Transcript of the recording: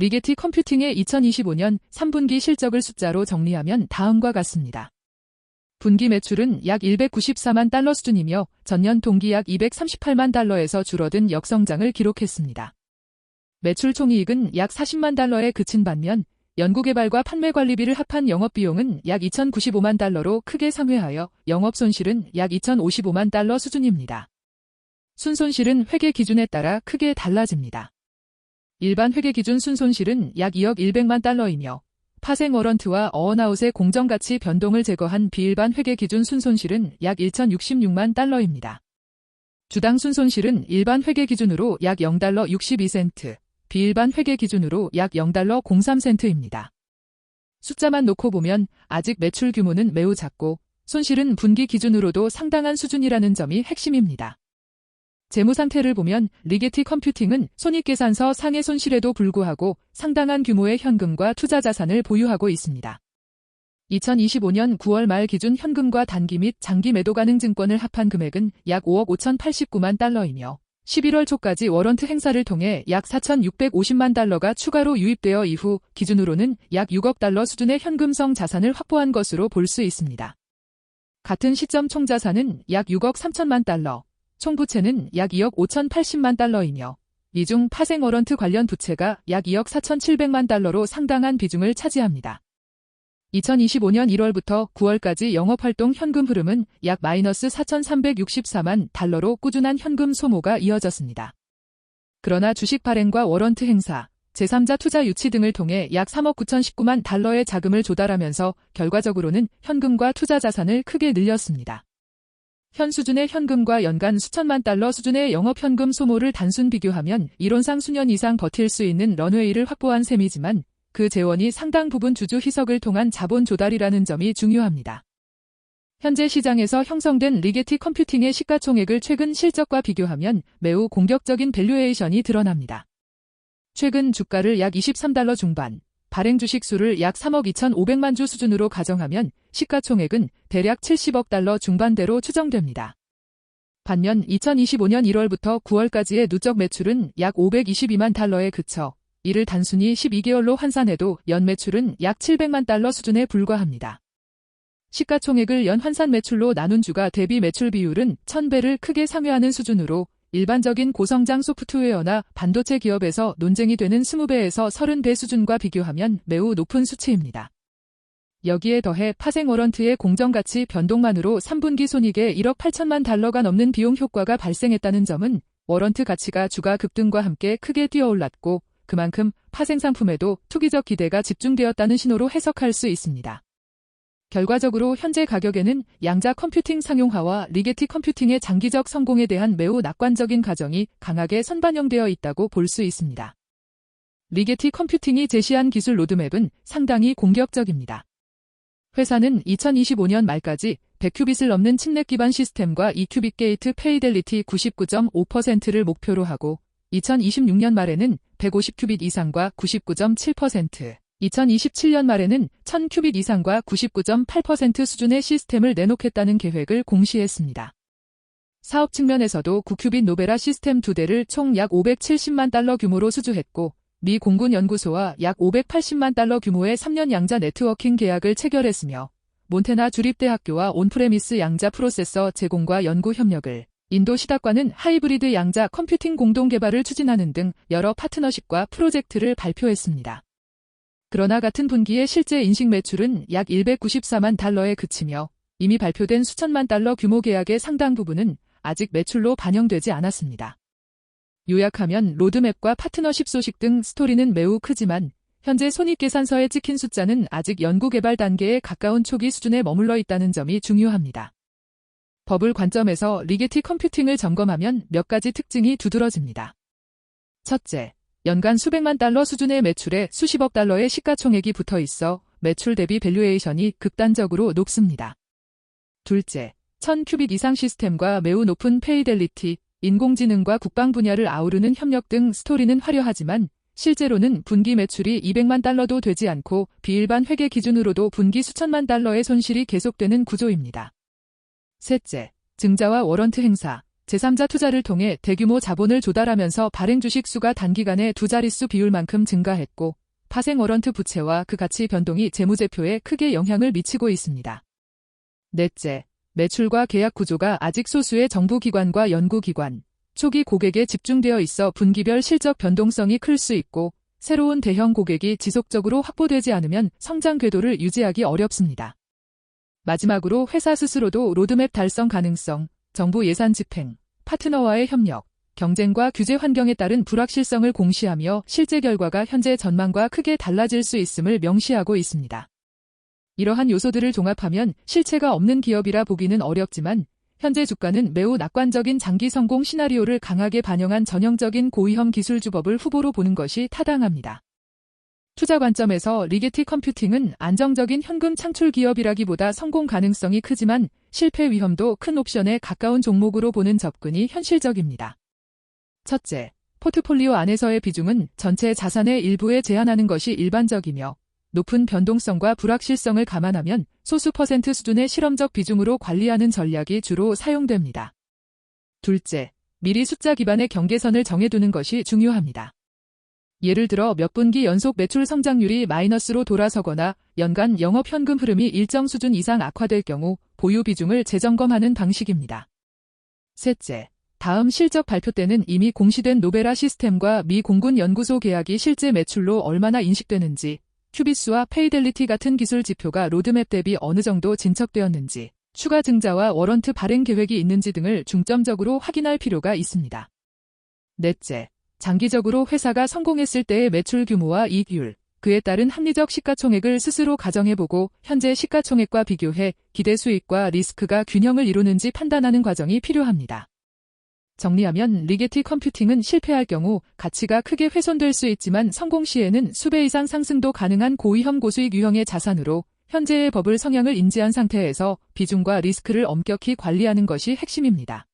리게티 컴퓨팅의 2025년 3분기 실적을 숫자로 정리하면 다음과 같습니다. 분기 매출은 약 194만 달러 수준이며 전년 동기 약 238만 달러에서 줄어든 역성장을 기록했습니다. 매출 총이익은 약 40만 달러에 그친 반면 연구개발과 판매관리비를 합한 영업비용은 약 2,095만 달러로 크게 상회하여 영업손실은 약 2,055만 달러 수준입니다. 순손실은 회계 기준에 따라 크게 달라집니다. 일반 회계 기준 순손실은 약 2억 100만 달러이며 파생 워런트와 어언아웃의 공정가치 변동을 제거한 비일반 회계 기준 순손실은 약 1,066만 달러입니다. 주당 순손실은 일반 회계 기준으로 약 0달러 62센트, 비일반 회계 기준으로 약 0달러 03센트입니다. 숫자만 놓고 보면 아직 매출 규모는 매우 작고 손실은 분기 기준으로도 상당한 수준이라는 점이 핵심입니다. 재무 상태를 보면 리게티 컴퓨팅은 손익계산서 상해 손실에도 불구하고 상당한 규모의 현금과 투자 자산을 보유하고 있습니다. 2025년 9월 말 기준 현금과 단기 및 장기 매도 가능 증권을 합한 금액은 약 5억 5,089만 달러이며 11월 초까지 워런트 행사를 통해 약 4,650만 달러가 추가로 유입되어 이후 기준으로는 약 6억 달러 수준의 현금성 자산을 확보한 것으로 볼 수 있습니다. 같은 시점 총자산은 약 6억 3천만 달러, 총부채는 약 2억 5,080만 달러이며 이 중 파생 워런트 관련 부채가 약 2억 4,700만 달러로 상당한 비중을 차지합니다. 2025년 1월부터 9월까지 영업활동 현금 흐름은 약 마이너스 4,364만 달러로 꾸준한 현금 소모가 이어졌습니다. 그러나 주식 발행과 워런트 행사, 제3자 투자 유치 등을 통해 약 3억 9,019만 달러의 자금을 조달하면서 결과적으로는 현금과 투자 자산을 크게 늘렸습니다. 현 수준의 현금과 연간 수천만 달러 수준의 영업현금 소모를 단순 비교하면 이론상 수년 이상 버틸 수 있는 런웨이를 확보한 셈이지만 그 재원이 상당 부분 주주 희석을 통한 자본 조달이라는 점이 중요합니다. 현재 시장에서 형성된 리게티 컴퓨팅의 시가총액을 최근 실적과 비교하면 매우 공격적인 밸류에이션이 드러납니다. 최근 주가를 약 23달러 중반, 발행 주식 수를 약 3억 2,500만 주 수준으로 가정하면 시가총액은 대략 70억 달러 중반대로 추정됩니다. 반면 2025년 1월부터 9월까지의 누적 매출은 약 522만 달러에 그쳐 이를 단순히 12개월로 환산해도 연 매출은 약 700만 달러 수준에 불과합니다. 시가총액을 연 환산 매출로 나눈 주가 대비 매출 비율은 1000배를 크게 상회하는 수준으로 일반적인 고성장 소프트웨어나 반도체 기업에서 논쟁이 되는 20배에서 30배 수준과 비교하면 매우 높은 수치입니다. 여기에 더해 파생 워런트의 공정가치 변동만으로 3분기 손익에 1억 8천만 달러가 넘는 비용 효과가 발생했다는 점은 워런트 가치가 주가 급등과 함께 크게 뛰어올랐고 그만큼 파생 상품에도 투기적 기대가 집중되었다는 신호로 해석할 수 있습니다. 결과적으로 현재 가격에는 양자 컴퓨팅 상용화와 리게티 컴퓨팅의 장기적 성공에 대한 매우 낙관적인 가정이 강하게 선반영되어 있다고 볼 수 있습니다. 리게티 컴퓨팅이 제시한 기술 로드맵은 상당히 공격적입니다. 회사는 2025년 말까지 100큐빗을 넘는 칩넷 기반 시스템과 2큐빗 게이트 페이델리티 99.5%를 목표로 하고 2026년 말에는 150큐빗 이상과 99.7%, 2027년 말에는 1000큐빗 이상과 99.8% 수준의 시스템을 내놓겠다는 계획을 공시했습니다. 사업 측면에서도 9큐빗 노베라 시스템 2대를 총 약 570만 달러 규모로 수주했고 미 공군 연구소와 약 580만 달러 규모의 3년 양자 네트워킹 계약을 체결했으며 몬테나 주립대학교와 온프레미스 양자 프로세서 제공과 연구 협력을, 인도 시닥과는 하이브리드 양자 컴퓨팅 공동 개발을 추진하는 등 여러 파트너십과 프로젝트를 발표했습니다. 그러나 같은 분기의 실제 인식 매출은 약 194만 달러에 그치며 이미 발표된 수천만 달러 규모 계약의 상당 부분은 아직 매출로 반영되지 않았습니다. 요약하면 로드맵과 파트너십 소식 등 스토리는 매우 크지만 현재 손익계산서에 찍힌 숫자는 아직 연구개발 단계에 가까운 초기 수준에 머물러 있다는 점이 중요합니다. 버블 관점에서 리게티 컴퓨팅을 점검하면 몇 가지 특징이 두드러집니다. 첫째, 연간 수백만 달러 수준의 매출에 수십억 달러의 시가총액이 붙어 있어 매출 대비 밸류에이션이 극단적으로 높습니다. 둘째, 1000큐빗 이상 시스템과 매우 높은 페이델리티, 인공지능과 국방 분야를 아우르는 협력 등 스토리는 화려하지만 실제로는 분기 매출이 200만 달러도 되지 않고 비일반 회계 기준으로도 분기 수천만 달러의 손실이 계속되는 구조입니다. 셋째, 증자와 워런트 행사, 제3자 투자를 통해 대규모 자본을 조달하면서 발행 주식 수가 단기간에 두 자릿수 비율만큼 증가했고 파생 워런트 부채와 그 가치 변동이 재무제표에 크게 영향을 미치고 있습니다. 넷째, 매출과 계약 구조가 아직 소수의 정부기관과 연구기관, 초기 고객에 집중되어 있어 분기별 실적 변동성이 클 수 있고 새로운 대형 고객이 지속적으로 확보되지 않으면 성장 궤도를 유지하기 어렵습니다. 마지막으로 회사 스스로도 로드맵 달성 가능성, 정부 예산 집행, 파트너와의 협력, 경쟁과 규제 환경에 따른 불확실성을 공시하며 실제 결과가 현재 전망과 크게 달라질 수 있음을 명시하고 있습니다. 이러한 요소들을 종합하면 실체가 없는 기업이라 보기는 어렵지만 현재 주가는 매우 낙관적인 장기 성공 시나리오를 강하게 반영한 전형적인 고위험 기술 주법을 후보로 보는 것이 타당합니다. 투자 관점에서 리게티 컴퓨팅은 안정적인 현금 창출 기업이라기보다 성공 가능성이 크지만 실패 위험도 큰 옵션에 가까운 종목으로 보는 접근이 현실적입니다. 첫째, 포트폴리오 안에서의 비중은 전체 자산의 일부에 제한하는 것이 일반적이며 높은 변동성과 불확실성을 감안하면 소수 퍼센트 수준의 실험적 비중으로 관리하는 전략이 주로 사용됩니다. 둘째, 미리 숫자 기반의 경계선을 정해두는 것이 중요합니다. 예를 들어 몇 분기 연속 매출 성장률이 마이너스로 돌아서거나 연간 영업 현금 흐름이 일정 수준 이상 악화될 경우 보유 비중을 재점검하는 방식입니다. 셋째, 다음 실적 발표 때는 이미 공시된 노베라 시스템과 미 공군 연구소 계약이 실제 매출로 얼마나 인식되는지, 큐비스와 페이델리티 같은 기술 지표가 로드맵 대비 어느 정도 진척되었는지, 추가 증자와 워런트 발행 계획이 있는지 등을 중점적으로 확인할 필요가 있습니다. 넷째, 장기적으로 회사가 성공했을 때의 매출 규모와 이익률, 그에 따른 합리적 시가총액을 스스로 가정해보고 현재 시가총액과 비교해 기대 수익과 리스크가 균형을 이루는지 판단하는 과정이 필요합니다. 정리하면 리게티 컴퓨팅은 실패할 경우 가치가 크게 훼손될 수 있지만 성공 시에는 수배 이상 상승도 가능한 고위험 고수익 유형의 자산으로 현재의 버블 성향을 인지한 상태에서 비중과 리스크를 엄격히 관리하는 것이 핵심입니다.